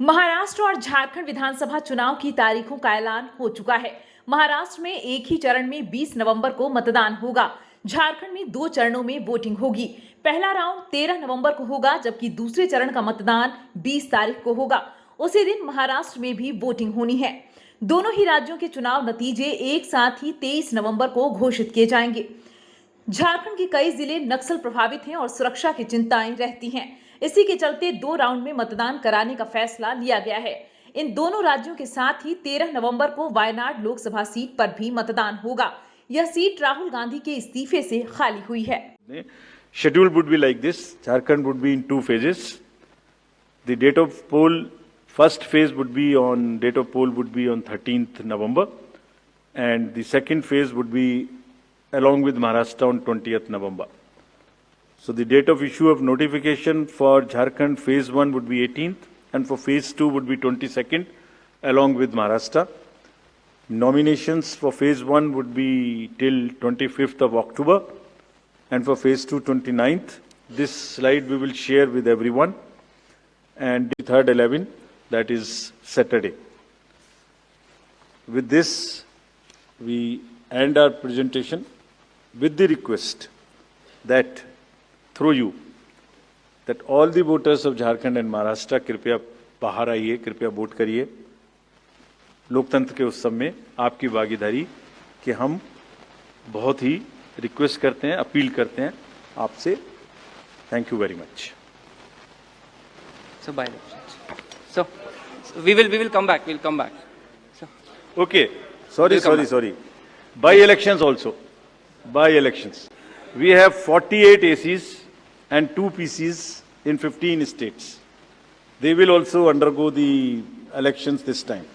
महाराष्ट्र और झारखंड विधानसभा चुनाव की तारीखों का ऐलान हो चुका है। महाराष्ट्र में एक ही चरण में 20 नवंबर को मतदान होगा। झारखंड में 2 चरणों में वोटिंग होगी। पहला राउंड 13 नवंबर को होगा, जबकि दूसरे चरण का मतदान 20 तारीख को होगा। उसी दिन महाराष्ट्र में भी वोटिंग होनी है। दोनों ही राज्यों के चुनाव नतीजे एक साथ ही 23 नवंबर को घोषित किए जाएंगे। झारखंड के कई जिले नक्सल प्रभावित हैं और सुरक्षा की चिंताएं रहती हैं। इसी के चलते 2 राउंड में मतदान कराने का फैसला लिया गया है। इन दोनों राज्यों के साथ ही 13 नवंबर को वायनाड लोकसभा सीट पर भी मतदान होगा। यह सीट राहुल गांधी के इस्तीफे से खाली हुई है। Schedule would be like this. Jharkhand would be in 2 phases. The date of poll, first phase would be on 13th November, and the second phase would be along with Maharashtra on 20th November. So the date of issue of notification for Jharkhand phase 1 would be 18th, and for phase 2 would be 22nd along with Maharashtra. Nominations for phase 1 would be till 25th of October, and for phase 2 29th. This slide we will share with everyone, and the third 11, that is Saturday. With this we end our presentation with the request that through you that all the voters of Jharkhand and Maharashtra कृपया बाहर आइए, कृपया vote करिए। लोकतंत्र के उत्सव में आपकी भागीदारी कि हम बहुत ही रिक्वेस्ट करते हैं, अपील करते हैं आपसे। Thank you very much. So by elections. So we will come back. We'll come back. So Okay. Sorry. By elections also. By elections. We have 48 ACs and 2 PCs in 15 states. They will also undergo the elections this time.